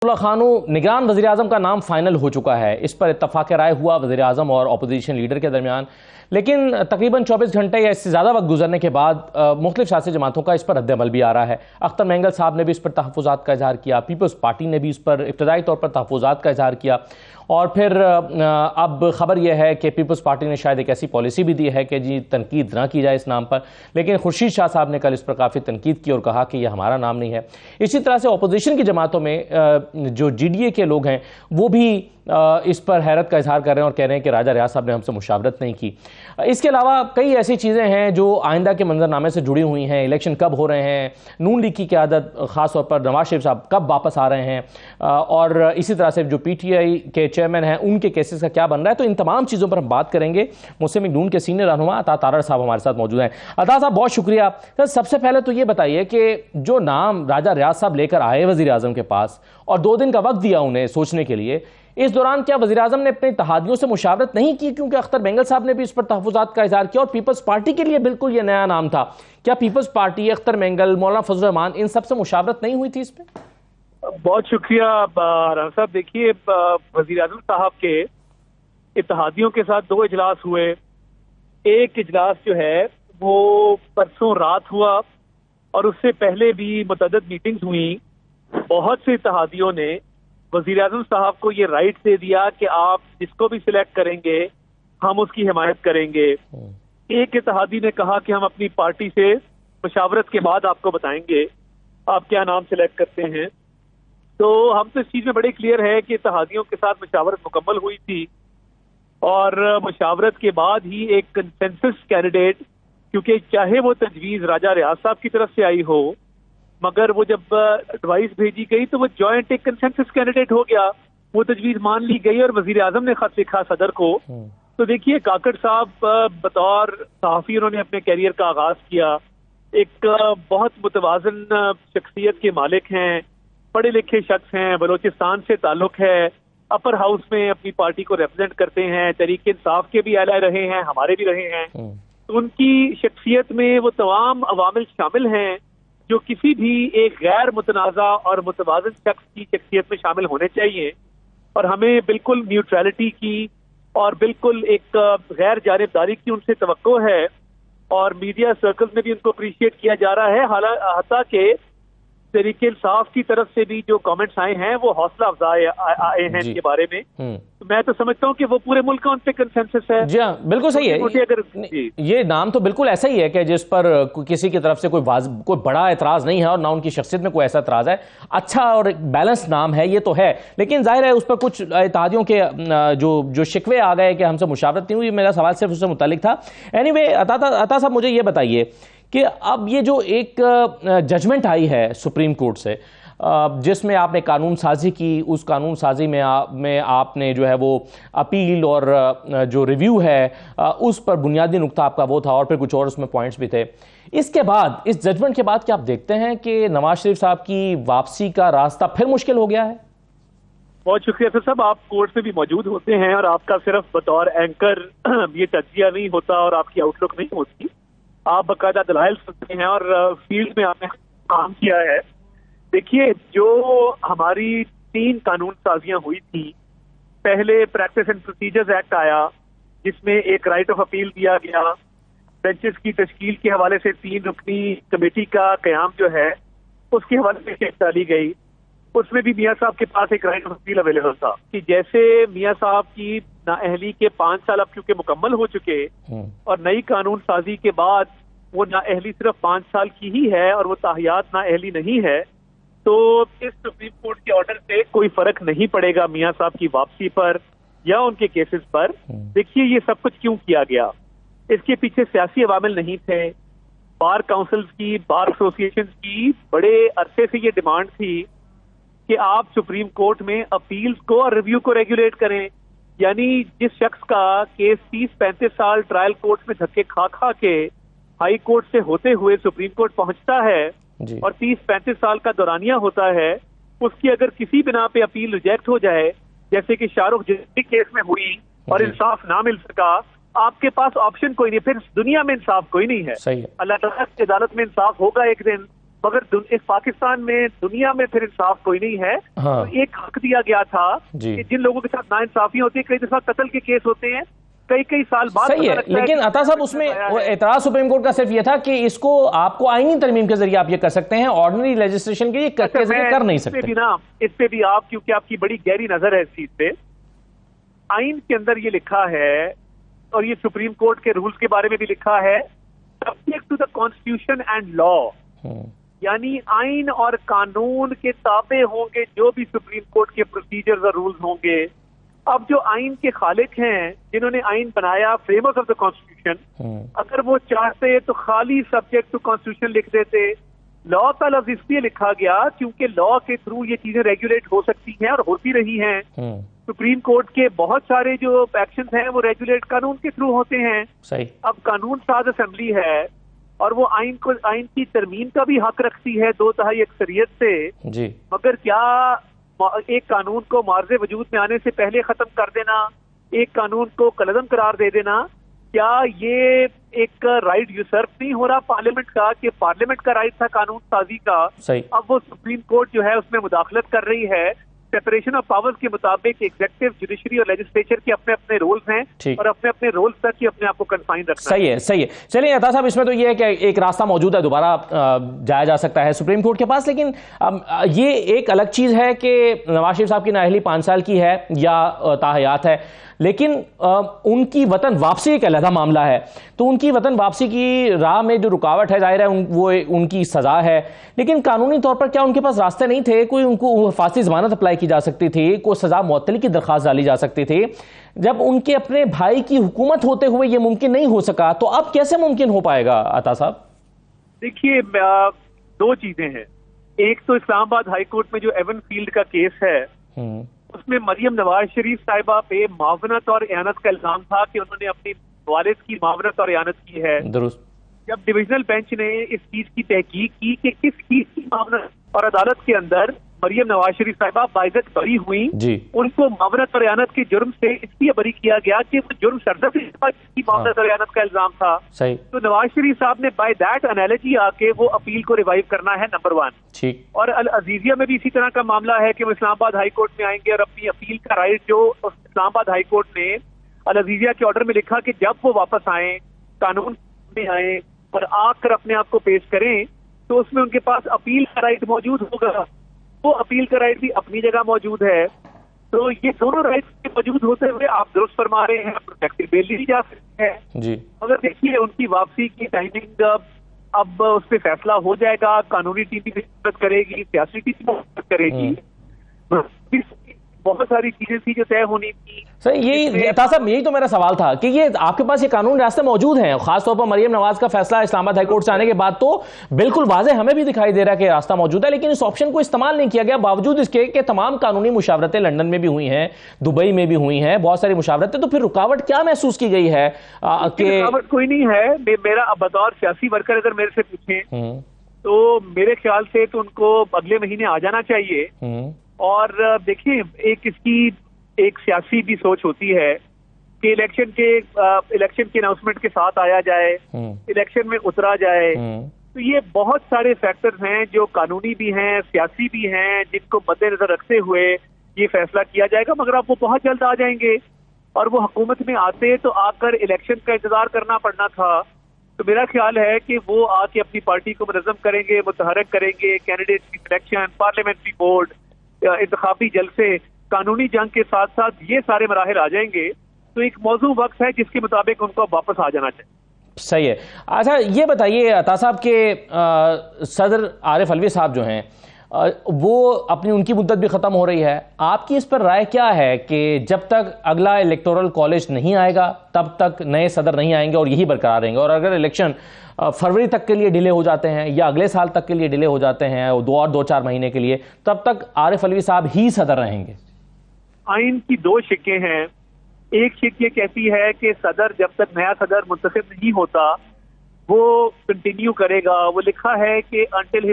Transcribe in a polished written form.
अब्दुल्ला खानो निगरान वज़ीर-ए-आज़म का नाम फाइनल हो चुका है। इस पर इत्तफाक़ राय हुआ वज़ीर-ए-आज़म और अपोजिशन लीडर के दरमियान, लेकिन तकरीबन 24 घंटे या इससे ज़्यादा वक्त गुजरने के बाद मुख्तलिफ सियासी जमातों का इस पर रद्द-ए-अमल भी आ रहा है। अख्तर मेंगल साहब ने भी इस पर तहफ़्फ़ुज़ात का इज़हार किया, पीपल्स पार्टी ने भी इस पर इब्तदाई तौर पर तहफ़्फ़ुज़ात का इज़हार किया, और फिर अब ख़बर यह है कि पीपल्स पार्टी ने शायद एक ऐसी पॉलिसी भी दी है कि जी तनकीद ना की जाए इस नाम पर। लेकिन खुर्शीद शाह साहब ने कल इस पर काफ़ी तनकीद की और कहा कि यह हमारा नाम नहीं है। इसी तरह से अपोजिशन की जमातों में जो GDA के लोग हैं वो भी इस पर हैरत का इजहार कर रहे हैं और कह रहे हैं कि राजा रियाज साहब ने हमसे मुशावरत नहीं की। इसके अलावा कई ऐसी चीज़ें हैं जो आइंदा के मंजरनामे से जुड़ी हुई हैं। इलेक्शन कब हो रहे हैं, नून लीग की क़यादत ख़ास तौर पर नवाज शरीफ साहब कब वापस आ रहे हैं, और इसी तरह से जो PTI के चेयरमैन हैं उनके केसेस का क्या बन रहा है। तो इन तमाम चीज़ों पर हम बात करेंगे। मुस्लिम लीग नून के सीनियर रहनुमा अता तारड़ साहब हमारे साथ मौजूद हैं। अता साहब बहुत शुक्रिया। सर, सबसे पहले तो ये बताइए कि जो नाम राजा रियाज साहब लेकर आए वज़ीर आज़म के पास और 2 दिन का वक्त दिया उन्हें सोचने के लिए, इस दौरान क्या वज़ीर आज़म ने अपने इत्तेहादियों से मुशावरत नहीं की? क्योंकि अख्तर मेंगल साहब ने भी इस पर तहफ़्फ़ुज़ात का इज़हार किया और पीपल्स पार्टी के लिए बिल्कुल ये नया नाम था। क्या पीपल्स पार्टी, अख्तर मेंगल, मौलाना फजल रहमान, इन सब से मुशावरत नहीं हुई थी इस पर? बहुत शुक्रिया राना साहब। देखिए, वज़ीर आज़म साहब के इत्तेहादियों के साथ 2 इजलास हुए। एक इजलास जो है वो परसों रात हुआ और उससे पहले भी मुतअद्दिद मीटिंग्स हुई। बहुत से इत्तेहादियों ने वज़ीर आज़म साहब को ये राइट दे दिया कि आप जिसको भी सिलेक्ट करेंगे हम उसकी हिमायत करेंगे। एक इत्तेहादी ने कहा कि हम अपनी पार्टी से मशावरत के बाद आपको बताएंगे आप क्या नाम सिलेक्ट करते हैं। तो हम तो इस चीज़ में बड़े क्लियर है कि इत्तेहादियों के साथ मशावरत मुकम्मल हुई थी और मशावरत के बाद ही एक कंसेंसस कैंडिडेट, क्योंकि चाहे वो तजवीज़ राजा रियाज साहब की तरफ से आई हो, मगर वो जब एडवाइस भेजी गई तो वो जॉइंट एक कंसेंसस कैंडिडेट हो गया। वो तजवीज़ मान ली गई और वज़ीर आज़म ने खत लिखा सदर को। तो देखिए, काकड़ साहब बतौर सहाफ़ी उन्होंने अपने कैरियर का आगाज़ किया। एक बहुत मुतवाज़न शख्सियत के मालिक हैं, पढ़े लिखे शख्स हैं, बलोचिस्तान से ताल्लुक़ है, अपर हाउस में अपनी पार्टी को रिप्रेजेंट करते हैं, तहरीक इंसाफ के भी एलाए रहे हैं, हमारे भी रहे हैं। तो उनकी शख्सियत में वो तमाम अवामिल शामिल हैं जो किसी भी एक गैर मुतनाज़ा और मुतवाज़न शख्स की शख्सियत में शामिल होने चाहिए। और हमें बिल्कुल न्यूट्रलिटी की और बिल्कुल एक गैर जानिबदारी की उनसे तवक्को है और मीडिया सर्कल्स में भी उनको अप्रिशिएट किया जा रहा है। हालांकि तहरीक इंसाफ की तरफ से भी जो कमेंट्स आए हैं वो हौसला अफजा आए हैं इनके बारे में। तो मैं तो समझता हूँ कि वो पूरे मुल्क का उन पे कंसेंसस है। जी हाँ, बिल्कुल सही है। अगर ये नाम तो बिल्कुल ऐसा ही है कि जिस पर किसी की तरफ से कोई बड़ा एतराज नहीं है और ना उनकी शख्सियत में कोई ऐसा एतराज है। अच्छा और बैलेंस नाम है, ये तो है। लेकिन जाहिर है उस पर कुछ इत्तेहादियों के जो शिकवे आ गए कि हमसे मुशावरत नहीं हुई। मेरा सवाल सिर्फ उससे मुतालिक था। एनीवे, अता साहब मुझे ये बताइए कि अब ये जो एक जजमेंट आई है सुप्रीम कोर्ट से, जिसमें आपने कानून साजी की, उस कानून साजी में आपने जो है वो अपील और जो रिव्यू है उस पर बुनियादी नुक्ता आपका वो था और फिर कुछ और उसमें पॉइंट्स भी थे। इसके बाद, इस जजमेंट के बाद क्या आप देखते हैं कि नवाज शरीफ साहब की वापसी का रास्ता फिर मुश्किल हो गया है? बहुत शुक्रिया सर साहब, आप कोर्ट में भी मौजूद होते हैं और आपका सिर्फ बतौर एंकर ये तज्जिया नहीं होता और आपकी आउटलुक नहीं होती। आप बाकायदा दलाइल सुनते हैं और फील्ड में आपने काम किया है। देखिए, जो हमारी 3 कानून साजियां हुई थी, पहले प्रैक्टिस एंड प्रोसीजर्स एक्ट आया जिसमें एक राइट ऑफ अपील दिया गया, बेंचेस की तश्कील के हवाले से 3 रुकनी कमेटी का क़याम जो है उसके हवाले से शेख डाली गई। उसमें भी मियाँ साहब के पास एक राइट ऑफ अपील अवेलेबल था कि जैसे मियाँ साहब की नाअहली के 5 साल अब चूंकि मुकम्मल हो चुके और नई कानून साजी के बाद वो नाअहली सिर्फ 5 साल की ही है और वो ताहियात नाअहली नहीं है, तो इस सुप्रीम कोर्ट के ऑर्डर से कोई फर्क नहीं पड़ेगा मियाँ साहब की वापसी पर या उनके केसेस पर। देखिए, ये सब कुछ क्यों किया गया? इसके पीछे सियासी अवामिल नहीं थे। बार काउंसिल्स की, बार एसोसिएशन की बड़े अरसे से ये डिमांड थी कि आप सुप्रीम कोर्ट में अपील्स को और रिव्यू को रेगुलेट करें। यानी जिस शख्स का केस 30-35 साल ट्रायल कोर्ट में धक्के खा खा के हाई कोर्ट से होते हुए सुप्रीम कोर्ट पहुंचता है और 30-35 साल का दौरानिया होता है, उसकी अगर किसी बिना पे अपील रिजेक्ट हो जाए, जैसे कि शाहरुख जिस केस में हुई और इंसाफ ना मिल सका, आपके पास ऑप्शन कोई नहीं, फिर दुनिया में इंसाफ कोई नहीं है। सही है। अल्लाह ताला की अदालत में इंसाफ होगा एक दिन, मगर इस पाकिस्तान में दुनिया में फिर इंसाफ कोई नहीं है। हाँ। तो एक हक दिया गया था जी। कि जिन लोगों के साथ नाइंसाफी होती है, कई दफा कत्ल के केस होते हैं, कई साल बाद सही है, लेकिन अता साहब उसमें एतराज सुप्रीम कोर्ट का सिर्फ ये था कि इसको आपको आईनी तरमीम के जरिए आप ये कर सकते हैं, ऑर्डिनरी लेजिस्लेशन के जरिए कर नहीं सकते। इस पे भी आप, क्योंकि आपकी बड़ी गहरी नजर है इस चीज पे, आइन के अंदर ये लिखा है और ये सुप्रीम कोर्ट के रूल्स के बारे में भी लिखा है, subject to the constitution and law, यानी आइन और कानून के ताबे होंगे जो भी सुप्रीम कोर्ट के प्रोसीजर्स और रूल्स होंगे। अब जो आइन के खालिक हैं, जिन्होंने आइन बनाया, फ्रेमवर्क ऑफ द कॉन्स्टिट्यूशन, अगर वो चाहते तो खाली सब्जेक्ट टू कॉन्स्टिट्यूशन लिख देते। लॉ का लफ्ज इसलिए लिखा गया क्योंकि लॉ के थ्रू ये चीजें रेगुलेट हो सकती हैं और होती रही हैं। सुप्रीम कोर्ट के बहुत सारे जो एक्शंस हैं वो रेगुलेट कानून के थ्रू होते हैं। सही। अब कानून साज असेंबली है और वो आइन की तरमीम का भी हक रखती है 2/3 अक्सरियत से जी। मगर क्या एक कानून को मार्ज़े वजूद में आने से पहले खत्म कर देना, एक कानून को कलअदम करार दे देना, क्या ये एक राइट यूसर्फ नहीं हो रहा पार्लियामेंट का, कि पार्लियामेंट का राइट था कानून साजी का? सही। अब वो सुप्रीम कोर्ट जो है उसमें मुदाखलत कर रही है। सेपरेशन ऑफ पावर्स के मुताबिक एग्जीक्यूटिव, जुडिशरी और लेजिस्लेचर के अपने अपने रोल्स हैं और अपने अपने रोल्स तक ही अपने आप को कन्फाइन रखना। सही है, सही है। चलिए अता साहब, इसमें तो ये है कि एक रास्ता मौजूद है, दोबारा जाया जा सकता है सुप्रीम कोर्ट के पास, लेकिन ये एक अलग चीज है कि नवाज शरीफ साहब की नाअहली 5 साल की है या ताहयात है, लेकिन उनकी वतन वापसी एक अलग मामला है। तो उनकी वतन वापसी की राह में जो रुकावट है, जाहिर है वो उनकी सजा है, लेकिन कानूनी तौर पर क्या उनके पास रास्ते नहीं थे? कोई उनको फांसी जमानत अप्लाई की जा सकती थी, कोई सजा मुअत्तली की दरख्वास्त डाली जा सकती थी। जब उनके अपने भाई की हुकूमत होते हुए ये मुमकिन नहीं हो सका, तो अब कैसे मुमकिन हो पाएगा अता साहब? देखिए, 2 चीजें हैं। एक तो इस्लामाबाद हाई कोर्ट में जो एवन फील्ड का केस है, उसमें मरियम नवाज शरीफ साहिबा पे मावनत और एयानत का इल्जाम था कि उन्होंने अपनी वालिद की मावनत और एयानत की है। दुरुस्त। जब डिविजनल बेंच ने इस चीज की तहकीक की कि किस चीज की मावनत, और अदालत के अंदर मरियम नवाज शरीफ साहिबा बाइज्जत बरी हुई, उनको मावनत और एयानत के जुर्म से इसलिए बरी किया गया कि वो जुर्म सरजमी की मावनत और एयानत का इल्जाम था। सही। तो नवाज शरीफ साहब ने बाय दैट एनालॉजी आके वो अपील को रिवाइव करना है, नंबर 1। ठीक। और अल अजीजिया में भी इसी तरह का मामला है कि वो इस्लामाबाद हाई कोर्ट में आएंगे और अपनी अपील का राइट, जो इस्लामाबाद हाई कोर्ट ने अल अजीजिया के ऑर्डर में लिखा कि जब वो वापस आए, कानून में आए और आकर अपने आप को पेश करें, तो उसमें उनके पास अपील का राइट मौजूद होगा। वो अपील का राइट भी अपनी जगह मौजूद है। तो ये दोनों राइट मौजूद होते हुए आप दुरुस्त फरमा रहे हैं, प्रोटेक्टेड बेल ली जा सकती है जी। मगर देखिए, उनकी वापसी की टाइमिंग अब उस पर फैसला हो जाएगा। कानूनी टीम भी मदद करेगी, सियासी टीम भी मदद करेगी, बहुत सारी चीजें थी जो तय होनी थी। सर, यही तो मेरा सवाल था कि ये आपके पास ये कानून रास्ते मौजूद हैं, खासतौर पर मरियम नवाज का फैसला इस्लामाबाद हाईकोर्ट से आने के बाद तो बिल्कुल वाज़ेह हमें भी दिखाई दे रहा है कि रास्ता मौजूद है, लेकिन इस ऑप्शन को इस्तेमाल नहीं किया गया, बावजूद इसके कि तमाम कानूनी मुशावरतें लंदन में भी हुई हैं, दुबई में भी हुई हैं, बहुत सारी मुशावरतें। तो फिर रुकावट क्या महसूस की गई है? रुकावट कोई नहीं है। मेरा बतौर सियासी वर्कर अगर मेरे से पूछें तो मेरे ख्याल से तो उनको अगले महीने आ जाना चाहिए। और देखिए, एक सियासी भी सोच होती है कि इलेक्शन के अनाउंसमेंट के साथ आया जाए, इलेक्शन में उतरा जाए। तो ये बहुत सारे फैक्टर्स हैं जो कानूनी भी हैं, सियासी भी हैं, जिनको मद्देनजर रखते हुए ये फैसला किया जाएगा। मगर अब वो बहुत जल्द आ जाएंगे, और वो हुकूमत में आते तो आकर इलेक्शन का इंतजार करना पड़ना था। तो मेरा ख्याल है कि वो आके अपनी पार्टी को मुनज़्ज़म करेंगे, मुतहर्रिक करेंगे, कैंडिडेट की सिलेक्शन, पार्लियामेंट्री बोर्ड, इंतखाबी जलसे, कानूनी जंग के साथ साथ ये सारे मराहिल आ जाएंगे। तो एक मौजू वक्त है जिसके मुताबिक उनको वापस आ जाना चाहिए। सही है। अच्छा, ये बताइए अता साहब के सदर आरिफ अलवी साहब जो हैं, वो उनकी मुद्दत भी ख़त्म हो रही है। आपकी इस पर राय क्या है कि जब तक अगला इलेक्टोरल कॉलेज नहीं आएगा तब तक नए सदर नहीं आएंगे और यही बरकरार रहेंगे, और अगर इलेक्शन फरवरी तक के लिए डिले हो जाते हैं या अगले साल तक के लिए डिले हो जाते हैं, 2-4 महीने के लिए, तब तक आरिफ अलवी साहब ही सदर रहेंगे? आइन की 2 शिक्के हैं। एक शिक ये कहती है कि सदर, जब तक नया सदर मुंतखब नहीं होता, वो कंटिन्यू करेगा। वो लिखा है कि अंटिल